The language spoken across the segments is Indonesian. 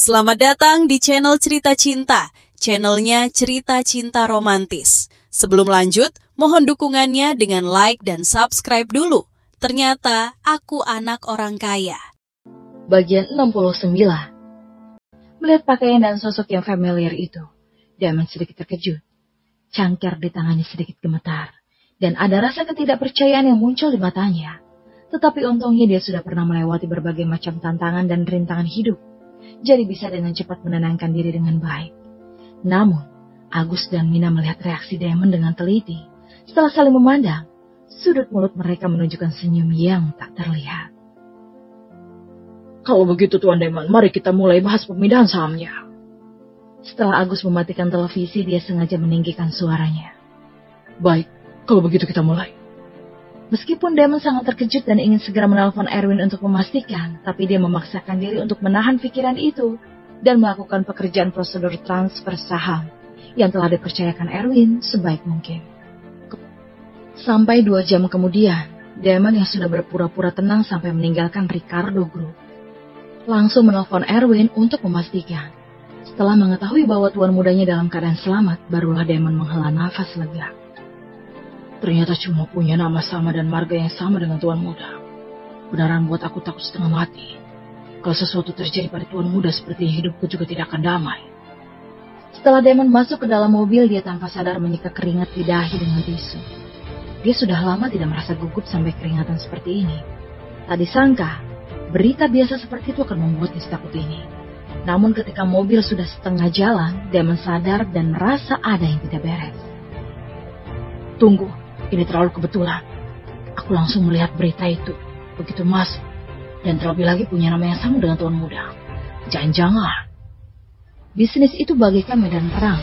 Selamat datang di channel Cerita Cinta, channelnya Cerita Cinta Romantis. Sebelum lanjut, mohon dukungannya dengan like dan subscribe dulu. Ternyata aku anak orang kaya. Bagian 69. Melihat pakaian dan sosok yang familiar itu, Damon sedikit terkejut. Cangkir di tangannya sedikit gemetar, dan ada rasa ketidakpercayaan yang muncul di matanya. Tetapi untungnya dia sudah pernah melewati berbagai macam tantangan dan rintangan hidup, jadi bisa dengan cepat menenangkan diri dengan baik. Namun, Agus dan Mina melihat reaksi Damon dengan teliti. Setelah saling memandang, sudut mulut mereka menunjukkan senyum yang tak terlihat. Kalau begitu Tuan Damon, mari kita mulai bahas pemindahan sahamnya. Setelah Agus mematikan televisi, dia sengaja meninggikan suaranya. Baik, kalau begitu kita mulai. Meskipun Damon sangat terkejut dan ingin segera menelpon Erwin untuk memastikan, tapi dia memaksakan diri untuk menahan pikiran itu dan melakukan pekerjaan prosedur transfer saham yang telah dipercayakan Erwin sebaik mungkin. Sampai 2 jam kemudian, Damon yang sudah berpura-pura tenang sampai meninggalkan Ricardo Group langsung menelpon Erwin untuk memastikan. Setelah mengetahui bahwa tuan mudanya dalam keadaan selamat, barulah Damon menghela nafas lega. Ternyata cuma punya nama sama dan marga yang sama dengan tuan muda. Beneran buat aku takut setengah mati. Kalau sesuatu terjadi pada tuan muda seperti hidupku juga tidak akan damai. Setelah Damon masuk ke dalam mobil, dia tanpa sadar menyeka keringat di dahi dengan tisu. Dia sudah lama tidak merasa gugup sampai keringatan seperti ini. Tak disangka, berita biasa seperti itu akan membuatnya setakut ini. Namun ketika mobil sudah setengah jalan, Damon sadar dan merasa ada yang tidak beres. Tunggu, ini terlalu kebetulan. Aku langsung melihat berita itu. Begitu masuk, dan terlebih lagi punya nama yang sama dengan tuan muda. Jangan-jangan. Bisnis itu bagaikan medan perang.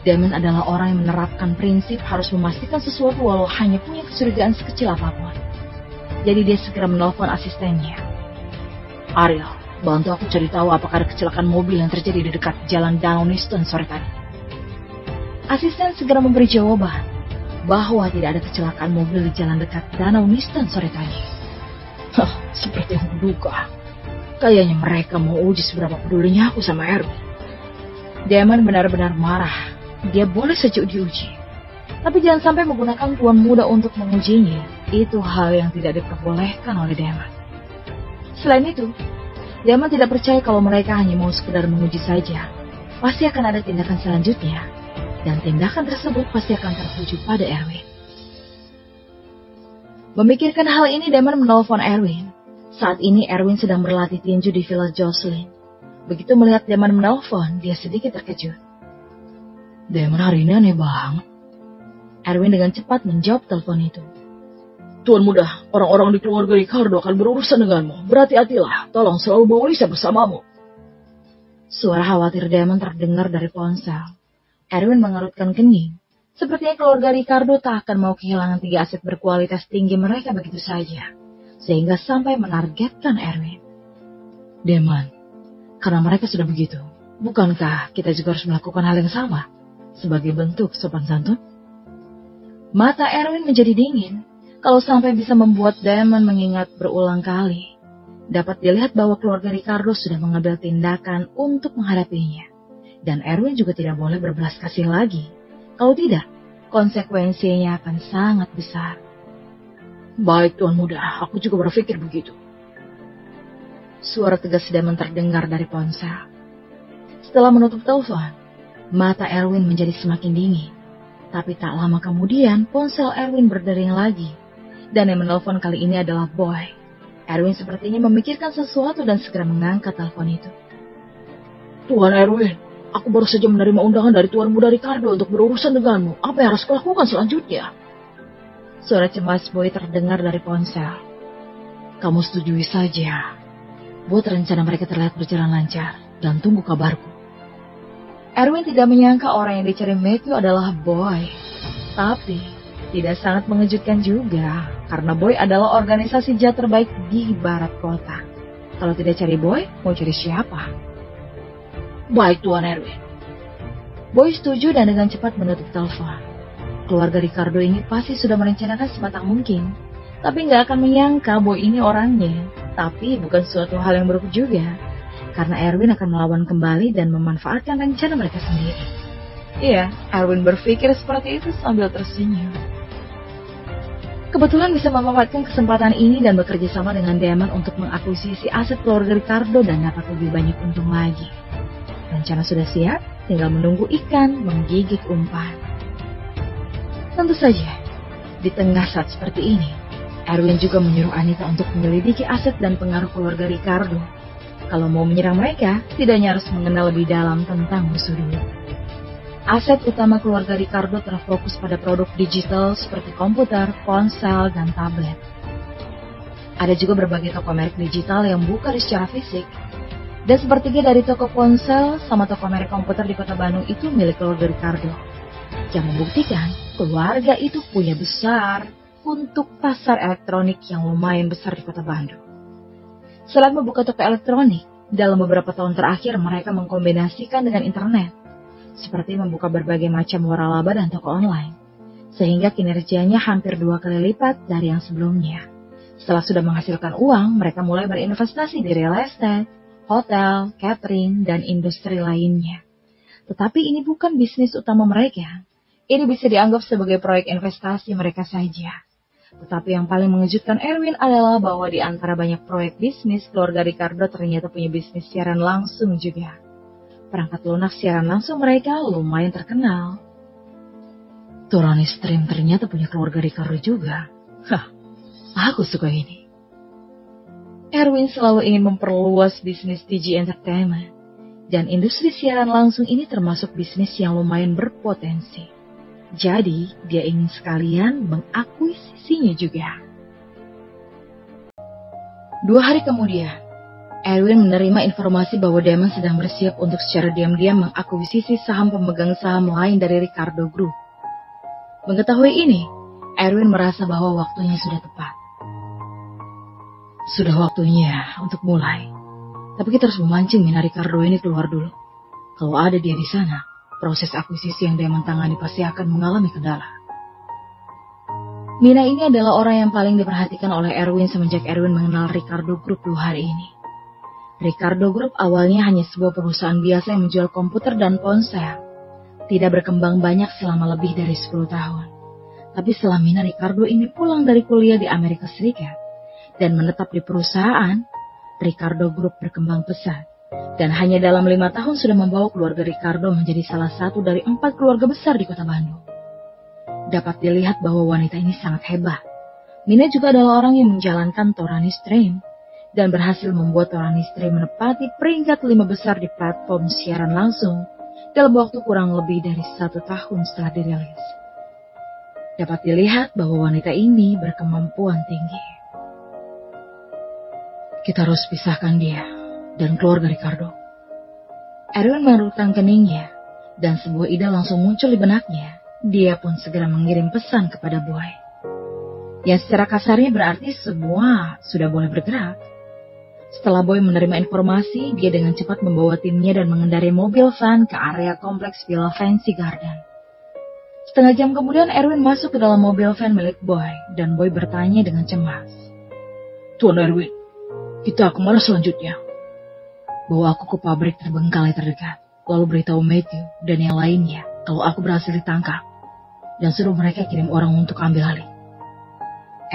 Damon adalah orang yang menerapkan prinsip harus memastikan sesuatu walau hanya punya kecurigaan sekecil apapun. Jadi dia segera menelpon asistennya. Ariel, bantu aku cari tahu apakah ada kecelakaan mobil yang terjadi di dekat jalan Downiston sore tadi. Asisten segera memberi jawaban bahwa tidak ada kecelakaan mobil di jalan dekat Danau Niston sore tadi. Seperti yang kuduga. Kayaknya mereka mau uji seberapa pedulinya aku sama Erwin. Damon benar-benar marah. Dia boleh saja diuji, tapi jangan sampai menggunakan tuan muda untuk mengujinya. Itu hal yang tidak diperbolehkan oleh Damon. Selain itu, Damon tidak percaya kalau mereka hanya mau sekedar menguji saja. Pasti akan ada tindakan selanjutnya, dan tindakan tersebut pasti akan tertuju pada Erwin. Memikirkan hal ini, Damon menelpon Erwin. Saat ini Erwin sedang berlatih tinju di Villa Jocelyn. Begitu melihat Damon menelpon, dia sedikit terkejut. Damon hari ini aneh banget. Erwin dengan cepat menjawab telepon itu. Tuan muda, orang-orang di keluarga Ricardo akan berurusan denganmu. Berhati-hatilah, tolong selalu bawa Lisa bersamamu. Suara khawatir Damon terdengar dari ponsel. Erwin mengerutkan kening. Sepertinya keluarga Ricardo tak akan mau kehilangan 3 aset berkualitas tinggi mereka begitu saja, sehingga sampai menargetkan Erwin. Damon, karena mereka sudah begitu, bukankah kita juga harus melakukan hal yang sama sebagai bentuk sopan santun? Mata Erwin menjadi dingin. Kalau sampai bisa membuat Damon mengingat berulang kali, dapat dilihat bahwa keluarga Ricardo sudah mengambil tindakan untuk menghadapinya. Dan Erwin juga tidak boleh berbelas kasih lagi. Kalau tidak, konsekuensinya akan sangat besar. Baik tuan muda, aku juga berpikir begitu. Suara tegas Damon terdengar dari ponsel. Setelah menutup telepon, mata Erwin menjadi semakin dingin. Tapi tak lama kemudian, ponsel Erwin berdering lagi. Dan yang menelpon kali ini adalah Boy. Erwin sepertinya memikirkan sesuatu dan segera mengangkat telepon itu. Tuan Erwin, aku baru saja menerima undangan dari tuan muda Ricardo untuk berurusan denganmu. Apa yang harus kulakukan selanjutnya? Suara cemas Boy terdengar dari ponsel. Kamu setujui saja. Buat rencana mereka terlihat berjalan lancar. Dan tunggu kabarku. Erwin tidak menyangka orang yang dicari Matthew adalah Boy. Tapi tidak sangat mengejutkan juga, karena Boy adalah organisasi jahat terbaik di barat kota. Kalau tidak cari Boy, mau cari siapa? Baik Tuan Erwin. Boy setuju dan dengan cepat menutup telepon. Keluarga Ricardo ini pasti sudah merencanakan sematang mungkin, tapi nggak akan menyangka Boy ini orangnya. Tapi bukan suatu hal yang buruk juga. karena Erwin akan melawan kembali dan memanfaatkan rencana mereka sendiri. Iya, Erwin berpikir seperti itu sambil tersenyum. Kebetulan bisa memanfaatkan kesempatan ini dan bekerja sama dengan Damon untuk mengakuisisi aset keluarga Ricardo dan dapat lebih banyak untung lagi. Rencana sudah siap, tinggal menunggu ikan menggigit umpan. Tentu saja, di tengah saat seperti ini, Erwin juga menyuruh Anita untuk menyelidiki aset dan pengaruh keluarga Ricardo. Kalau mau menyerang mereka, setidaknya harus mengenal lebih dalam tentang musuh dulu. Aset utama keluarga Ricardo terfokus pada produk digital seperti komputer, ponsel, dan tablet. Ada juga berbagai toko merek digital yang buka secara fisik. Dan sepertiga dari toko ponsel sama toko merek komputer di kota Bandung itu milik keluarga Ricardo. Yang membuktikan keluarga itu punya besar untuk pasar elektronik yang lumayan besar di kota Bandung. Selain membuka toko elektronik, dalam beberapa tahun terakhir mereka mengkombinasikan dengan internet. Seperti membuka berbagai macam waralaba dan toko online, sehingga kinerjanya hampir 2 kali lipat dari yang sebelumnya. Setelah sudah menghasilkan uang, mereka mulai berinvestasi di real estate, hotel, catering, dan industri lainnya. Tetapi ini bukan bisnis utama mereka. Ini bisa dianggap sebagai proyek investasi mereka saja. Tetapi yang paling mengejutkan Erwin adalah bahwa di antara banyak proyek bisnis, keluarga Ricardo ternyata punya bisnis siaran langsung juga. Perangkat lunak siaran langsung mereka lumayan terkenal. Torani Stream ternyata punya keluarga Ricardo juga. Hah, aku suka ini. Erwin selalu ingin memperluas bisnis TG Entertainment. Dan industri siaran langsung ini termasuk bisnis yang lumayan berpotensi. Jadi, dia ingin sekalian mengakuisisinya juga. 2 hari kemudian, Erwin menerima informasi bahwa Damon sedang bersiap untuk secara diam-diam mengakuisisi saham pemegang saham lain dari Ricardo Group. Mengetahui ini, Erwin merasa bahwa waktunya sudah tepat. Sudah waktunya untuk mulai. Tapi kita harus memancing Mina Ricardo ini keluar dulu. Kalau ada dia di sana, proses akuisisi yang Damon tangani pasti akan mengalami kendala. Mina ini adalah orang yang paling diperhatikan oleh Erwin semenjak Erwin mengenal Ricardo Group 2 hari ini. Ricardo Group awalnya hanya sebuah perusahaan biasa yang menjual komputer dan ponsel. Tidak berkembang banyak selama lebih dari 10 tahun. Tapi setelah Mina Ricardo ini pulang dari kuliah di Amerika Serikat dan menetap di perusahaan, Ricardo Group berkembang pesat. Dan hanya dalam 5 tahun sudah membawa keluarga Ricardo menjadi salah satu dari 4 keluarga besar di kota Bandung. Dapat dilihat bahwa wanita ini sangat hebat. Mina juga adalah orang yang menjalankan Torani Stream dan berhasil membuat Torani Stream menepati peringkat 5 besar di platform siaran langsung dalam waktu kurang lebih dari 1 tahun setelah dirilis. Dapat dilihat bahwa wanita ini berkemampuan tinggi. Kita harus pisahkan dia dan keluarga Ricardo. Erwin mengerutkan keningnya dan sebuah ide langsung muncul di benaknya. Dia pun segera mengirim pesan kepada Boy. Yang secara kasarnya berarti semua sudah boleh bergerak. Setelah Boy menerima informasi, dia dengan cepat membawa timnya dan mengendarai mobil van ke area kompleks Villa Fancy Garden. Setengah jam kemudian Erwin masuk ke dalam mobil van milik Boy, dan Boy bertanya dengan cemas. Tuan Erwin, kita kemana selanjutnya? Bawa aku ke pabrik terbengkalai terdekat, lalu beritahu Matthew dan yang lainnya kalau aku berhasil ditangkap, dan suruh mereka kirim orang untuk ambil alih.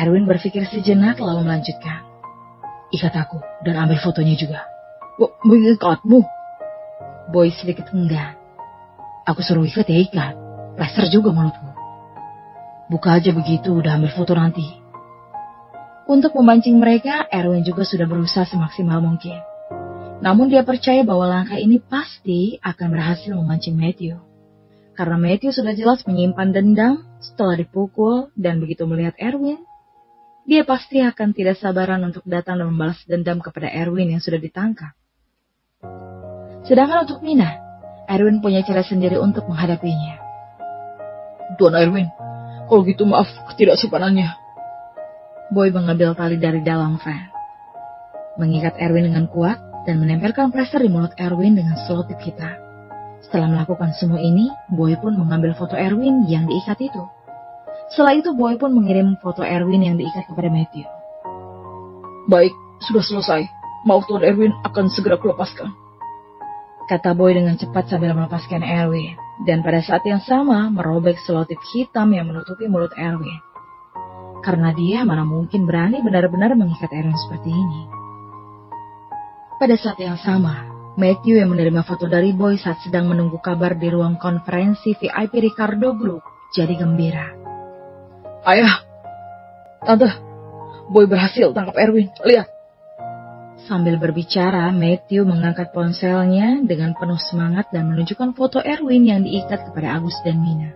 Erwin berpikir sejenak lalu melanjutkan. Ikat aku dan ambil fotonya juga. Mengikatmu? Boy sedikit enggan. Aku suruh ikat ya ikat. Plester juga mulutku. Buka aja begitu, udah ambil foto nanti. Untuk memancing mereka, Erwin juga sudah berusaha semaksimal mungkin. Namun dia percaya bahwa langkah ini pasti akan berhasil memancing Matthew. Karena Matthew sudah jelas menyimpan dendam setelah dipukul dan begitu melihat Erwin, dia pasti akan tidak sabaran untuk datang dan membalas dendam kepada Erwin yang sudah ditangkap. Sedangkan untuk Mina, Erwin punya cara sendiri untuk menghadapinya. Tuan Erwin, kalau gitu maaf ketidaksimpanannya. Boy mengambil tali dari dalam van, mengikat Erwin dengan kuat dan menempelkan plester di mulut Erwin dengan selotip hitam. Setelah melakukan semua ini, Boy pun mengambil foto Erwin yang diikat itu. Setelah itu Boy pun mengirim foto Erwin yang diikat kepada Matthew. Baik, sudah selesai. Maaf Tuan Erwin, akan segera kulepaskan. Kata Boy dengan cepat sambil melepaskan Erwin. Dan pada saat yang sama merobek selotip hitam yang menutupi mulut Erwin. Karena dia mana mungkin berani benar-benar mengikat Erwin seperti ini. Pada saat yang sama, Matthew yang menerima foto dari Boy saat sedang menunggu kabar di ruang konferensi VIP Ricardo Group jadi gembira. Ayah, Tante, Boy berhasil tangkap Erwin, lihat. Sambil berbicara, Matthew mengangkat ponselnya dengan penuh semangat dan menunjukkan foto Erwin yang diikat kepada Agus dan Mina.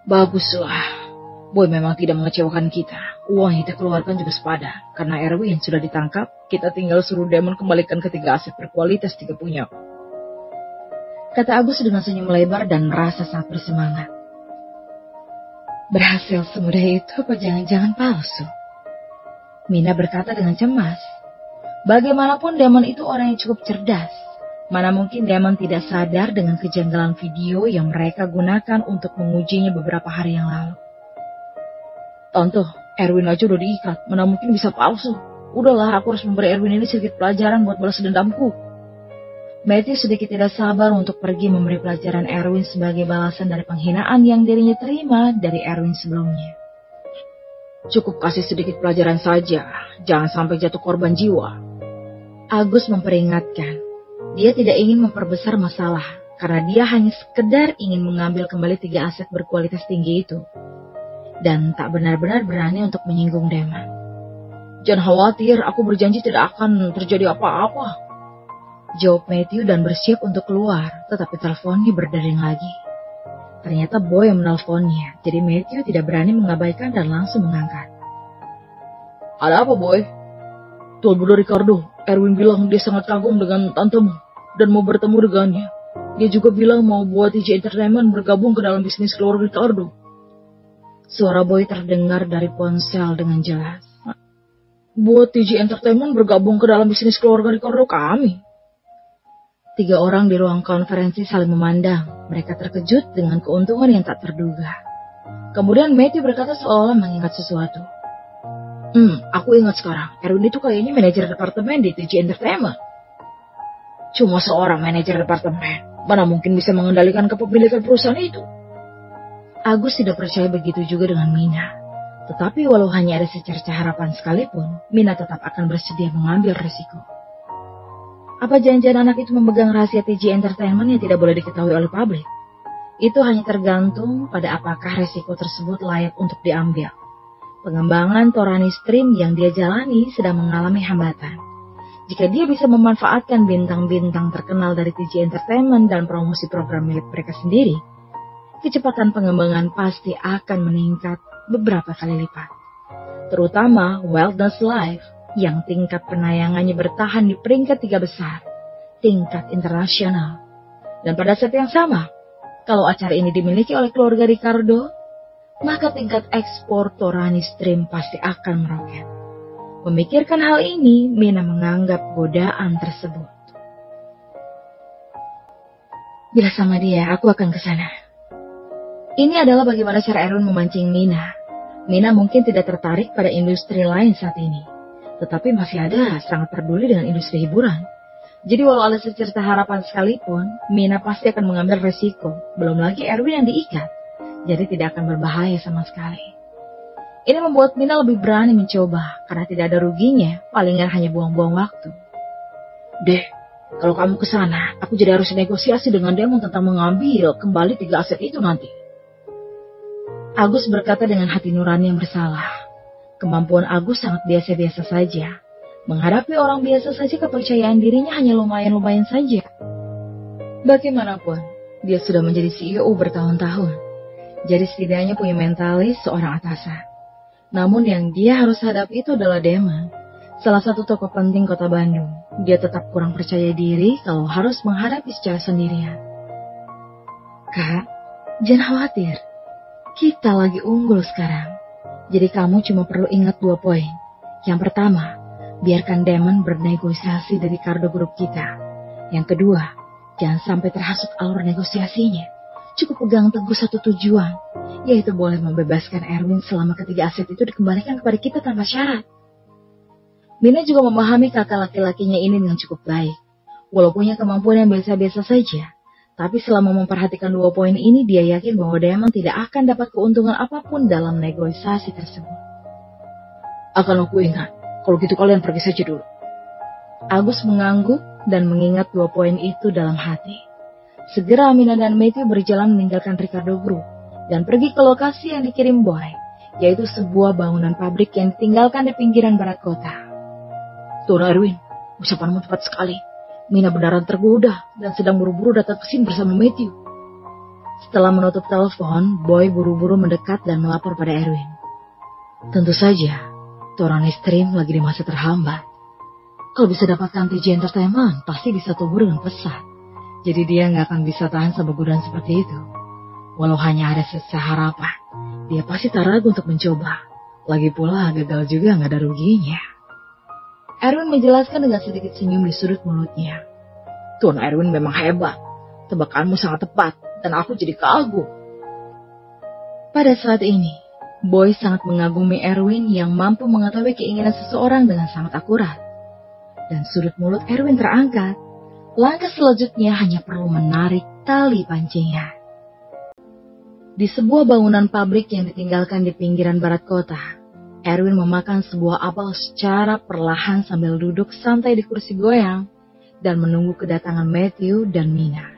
Baguslah, Boy memang tidak mengecewakan kita. Uang yang kita keluarkan juga sepadan. Karena Erwin sudah ditangkap, kita tinggal suruh Damon kembalikan ketiga aset berkualitas dia punya. Kata Agus dengan senyum lebar dan merasa sangat bersemangat. Berhasil semudah itu apa jangan-jangan palsu? Mina berkata dengan cemas. Bagaimanapun Damon itu orang yang cukup cerdas. Mana mungkin Damon tidak sadar dengan kejanggalan video yang mereka gunakan untuk mengujinya beberapa hari yang lalu. Tante, Erwin aja udah diikat, mana mungkin bisa palsu. Udahlah, aku harus memberi Erwin ini sedikit pelajaran buat balas dendamku. Matthew sedikit tidak sabar untuk pergi memberi pelajaran Erwin sebagai balasan dari penghinaan yang dirinya terima dari Erwin sebelumnya. Cukup kasih sedikit pelajaran saja, jangan sampai jatuh korban jiwa. Agus memperingatkan, dia tidak ingin memperbesar masalah karena dia hanya sekedar ingin mengambil kembali 3 aset berkualitas tinggi itu. Dan tak benar-benar berani untuk menyinggung Damon. Jangan khawatir, aku berjanji tidak akan terjadi apa-apa. Jawab Matthew dan bersiap untuk keluar, tetapi teleponnya berdering lagi. Ternyata Boy yang menelponnya, jadi Matthew tidak berani mengabaikan dan langsung mengangkat. Ada apa, Boy? Tuan Muda Ricardo, Erwin bilang dia sangat kagum dengan tantemu dan mau bertemu dengannya. Dia juga bilang mau buat TJ Entertainment bergabung ke dalam bisnis keluarga Ricardo. Suara Boy terdengar dari ponsel dengan jelas. Buat TJ Entertainment bergabung ke dalam bisnis keluarga Ricardo kami. 3 orang di ruang konferensi saling memandang. Mereka terkejut dengan keuntungan yang tak terduga. Kemudian Matthew berkata seolah mengingat sesuatu. Aku ingat sekarang. Erwin itu kayaknya manajer departemen di TJ Entertainment. Cuma seorang manajer departemen. Mana mungkin bisa mengendalikan kepemilikan perusahaan itu? Agus tidak percaya begitu juga dengan Mina. Tetapi walau hanya ada secerca harapan sekalipun, Mina tetap akan bersedia mengambil risiko. Apa jangan-jangan anak itu memegang rahasia TJ Entertainment yang tidak boleh diketahui oleh publik? Itu hanya tergantung pada apakah risiko tersebut layak untuk diambil. Pengembangan Torani Stream yang dia jalani sedang mengalami hambatan. Jika dia bisa memanfaatkan bintang-bintang terkenal dari TJ Entertainment dan promosi program milik mereka sendiri, kecepatan pengembangan pasti akan meningkat beberapa kali lipat. Terutama Wilderness Life yang tingkat penayangannya bertahan di peringkat 3 besar, tingkat internasional. Dan pada saat yang sama, kalau acara ini dimiliki oleh keluarga Ricardo, maka tingkat ekspor Torani Stream pasti akan meroket. Memikirkan hal ini, Mina menganggap godaan tersebut. Bila sama dia, aku akan ke sana. Ini adalah bagaimana cara Erwin memancing Mina. Mina mungkin tidak tertarik pada industri lain saat ini, tetapi masih ada sangat peduli dengan industri hiburan. Jadi walau ada secerca harapan sekalipun, Mina pasti akan mengambil resiko. Belum lagi Erwin yang diikat, jadi tidak akan berbahaya sama sekali. Ini membuat Mina lebih berani mencoba, karena tidak ada ruginya, palingan hanya buang-buang waktu. Deh, kalau kamu ke sana, aku jadi harus negosiasi dengan Damon tentang mengambil kembali 3 aset itu nanti. Agus berkata dengan hati nurani yang bersalah. Kemampuan Agus sangat biasa-biasa saja. Menghadapi orang biasa saja kepercayaan dirinya hanya lumayan-lumayan saja. Bagaimanapun, dia sudah menjadi CEO bertahun-tahun. Jadi setidaknya punya mentalis seorang atasan. Namun yang dia harus hadapi itu adalah Damon, salah satu tokoh penting kota Bandung. Dia tetap kurang percaya diri kalau harus menghadapi secara sendirian. Kak, jangan khawatir. Kita lagi unggul sekarang. Jadi kamu cuma perlu ingat 2 poin. Yang pertama, biarkan Damon bernegosiasi dari Ricardo Group kita. Yang kedua, jangan sampai terhasut alur negosiasinya. Cukup pegang teguh satu tujuan, yaitu boleh membebaskan Erwin selama ketiga aset itu dikembalikan kepada kita tanpa syarat. Mina juga memahami kakak laki-lakinya ini dengan cukup baik. Walaupun punya kemampuan yang biasa-biasa saja, tapi selama memperhatikan 2 poin ini, dia yakin bahwa Damon tidak akan dapat keuntungan apapun dalam negosiasi tersebut. Akan aku ingat, kalau gitu kalian pergi saja dulu. Agus mengangguk dan mengingat 2 poin itu dalam hati. Segera Mina dan Matthew berjalan meninggalkan Ricardo Group dan pergi ke lokasi yang dikirim Boy, yaitu sebuah bangunan pabrik yang ditinggalkan di pinggiran barat kota. Tuan Erwin, ucapanmu tepat sekali. Mina benaran tergoda dan sedang buru-buru datang ke sini bersama Matthew. Setelah menutup telepon, Boy buru-buru mendekat dan melapor pada Erwin. Tentu saja, Tuan Stream lagi di masa terhambat. Kalau bisa dapatkan TJ Entertainment, pasti bisa tumbuh dengan pesat. Jadi dia nggak akan bisa tahan sama godaan seperti itu. Walau hanya ada sisa harapan, dia pasti tak ragu untuk mencoba. Lagi pula gagal juga nggak ada ruginya. Erwin menjelaskan dengan sedikit senyum di sudut mulutnya. Tuan Erwin memang hebat. Tebakanmu sangat tepat dan aku jadi kagum. Pada saat ini, Boy sangat mengagumi Erwin yang mampu mengetahui keinginan seseorang dengan sangat akurat. Dan sudut mulut Erwin terangkat. Langkah selanjutnya hanya perlu menarik tali pancingnya. Di sebuah bangunan pabrik yang ditinggalkan di pinggiran barat kota, Erwin memakan sebuah apel secara perlahan sambil duduk santai di kursi goyang dan menunggu kedatangan Matthew dan Mina.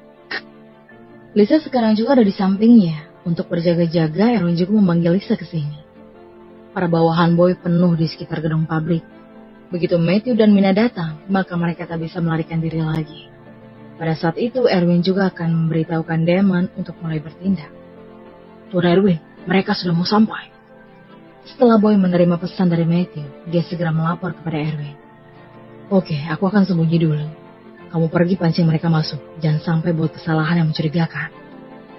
Lisa sekarang juga ada di sampingnya. Untuk berjaga-jaga, Erwin juga memanggil Lisa ke sini. Para bawahan Boy penuh di sekitar gedung pabrik. Begitu Matthew dan Mina datang, maka mereka tak bisa melarikan diri lagi. Pada saat itu, Erwin juga akan memberitahukan Damon untuk mulai bertindak. Tuan Erwin, mereka sudah mau sampai. Setelah Boy menerima pesan dari Matthew, dia segera melapor kepada Erwin. Oke, aku akan sembunyi dulu. Kamu pergi pancing mereka masuk. Jangan sampai buat kesalahan yang mencurigakan.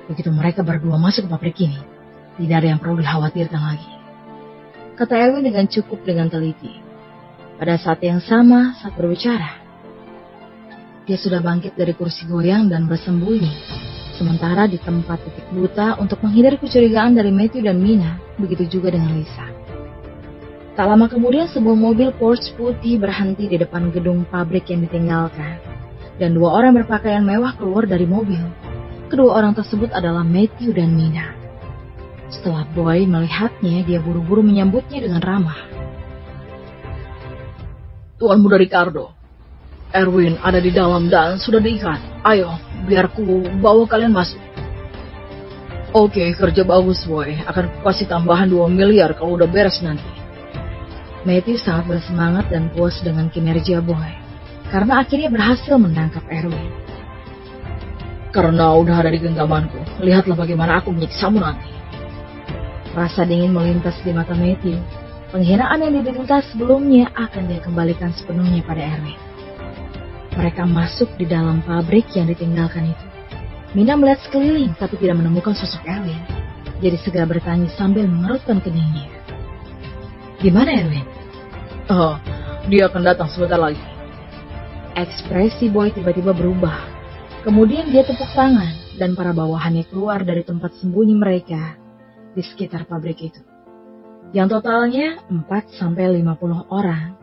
Begitu mereka berdua masuk ke pabrik ini, tidak ada yang perlu dikhawatirkan lagi. Kata Erwin dengan cukup dengan teliti. Pada saat yang sama, saat berbicara, dia sudah bangkit dari kursi goyang dan bersembunyi. Sementara di tempat titik buta untuk menghindari kecurigaan dari Matthew dan Mina, begitu juga dengan Lisa. Tak lama kemudian sebuah mobil Porsche putih berhenti di depan gedung pabrik yang ditinggalkan. Dan 2 orang berpakaian mewah keluar dari mobil. Kedua orang tersebut adalah Matthew dan Mina. Setelah Boy melihatnya, dia buru-buru menyambutnya dengan ramah. Tuan Muda Ricardo, Erwin ada di dalam dan sudah diikat. Ayo, biar ku bawa kalian masuk. Oke, kerja bagus Boy. Akan kasih tambahan 2 miliar kalau udah beres nanti. Matthew sangat bersemangat dan puas dengan kinerja Boy, karena akhirnya berhasil menangkap Erwin. Karena udah ada di genggamanku, lihatlah bagaimana aku menyiksamu nanti. Rasa dingin melintas di mata Matthew. Penghinaan yang diderita sebelumnya akan dia kembalikan sepenuhnya pada Erwin. Mereka masuk di dalam pabrik yang ditinggalkan itu. Mina melihat sekeliling tapi tidak menemukan sosok Erwin. Jadi segera bertanya sambil mengerutkan keningnya. Di mana Erwin? Dia akan datang sebentar lagi. Ekspresi Boy tiba-tiba berubah. Kemudian dia tepuk tangan dan para bawahannya keluar dari tempat sembunyi mereka di sekitar pabrik itu. Yang totalnya 4-50 orang.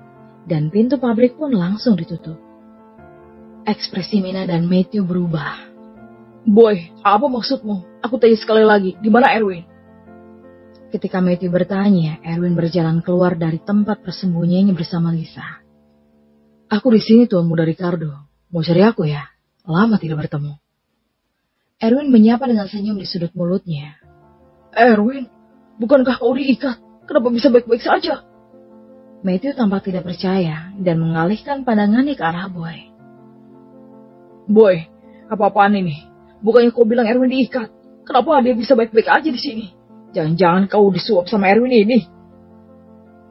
Dan pintu pabrik pun langsung ditutup. Ekspresi Mina dan Matthew berubah. Boy, apa maksudmu? Aku tanya sekali lagi, di mana Erwin? Ketika Matthew bertanya, Erwin berjalan keluar dari tempat persembunyiannya bersama Lisa. Aku di sini Tuan Muda Ricardo. Mau cari aku ya? Lama tidak bertemu. Erwin menyapa dengan senyum di sudut mulutnya. Erwin, bukankah kau diikat? Kenapa bisa baik-baik saja? Matthew tampak tidak percaya dan mengalihkan pandangannya ke arah Boy. Boy, apa-apaan ini? Bukannya kau bilang Erwin diikat? Kenapa dia bisa baik-baik aja di sini? Jangan-jangan kau disuap sama Erwin ini?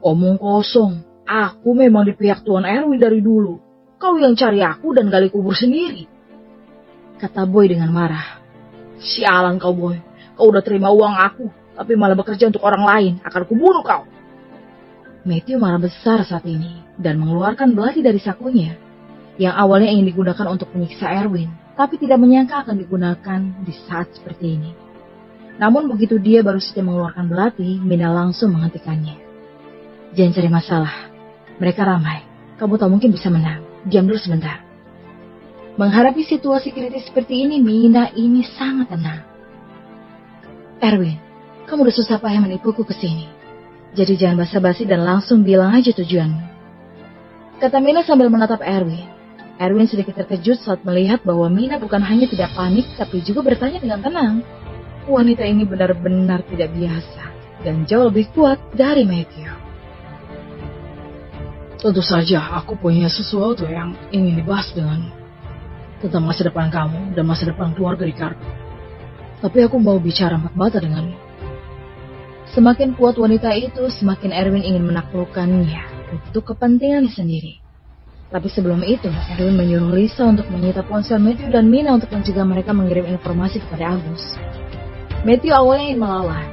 Omong kosong. Aku memang di pihak Tuan Erwin dari dulu. Kau yang cari aku dan gali kubur sendiri. Kata Boy dengan marah. Sialan kau Boy. Kau udah terima uang aku, tapi malah bekerja untuk orang lain. Akan kubunuh kau. Matthew marah besar saat ini dan mengeluarkan belati dari sakunya. Yang awalnya ingin digunakan untuk menyiksa Erwin, tapi tidak menyangka akan digunakan di saat seperti ini. Namun begitu dia baru saja mengeluarkan belati, Mina langsung menghentikannya. Jangan cari masalah. Mereka ramai. Kamu tak mungkin bisa menang. Diam dulu sebentar. Menghadapi situasi kritis seperti ini, Mina ini sangat tenang. Erwin, kamu udah susah payah menipuku ke sini. Jadi jangan basa-basi dan langsung bilang aja tujuanmu. Kata Mina sambil menatap Erwin. Erwin sedikit terkejut saat melihat bahwa Mina bukan hanya tidak panik, tapi juga bertanya dengan tenang. Wanita ini benar-benar tidak biasa dan jauh lebih kuat dari Matthew. Tentu saja aku punya sesuatu yang ingin dibahas denganmu. Tentang masa depan kamu dan masa depan keluarga Ricardo. Tapi aku mau bicara mata-mata denganmu. Semakin kuat wanita itu, semakin Erwin ingin menaklukkannya untuk kepentingannya sendiri. Tapi sebelum itu, Erwin menyuruh Lisa untuk menyita ponsel Matthew dan Mina untuk mencegah mereka mengirim informasi kepada Agus. Matthew awalnya ingin melawan,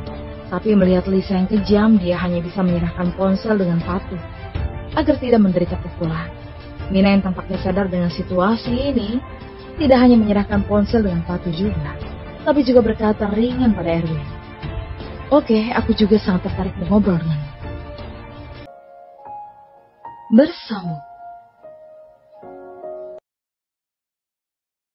tapi melihat Lisa yang kejam, dia hanya bisa menyerahkan ponsel dengan patuh agar tidak menderita pukulan. Mina yang tampaknya sadar dengan situasi ini, tidak hanya menyerahkan ponsel dengan patuh juga, tapi juga berkata ringan pada Erwin. Oke, aku juga sangat tertarik mengobrol denganmu. Bersambung.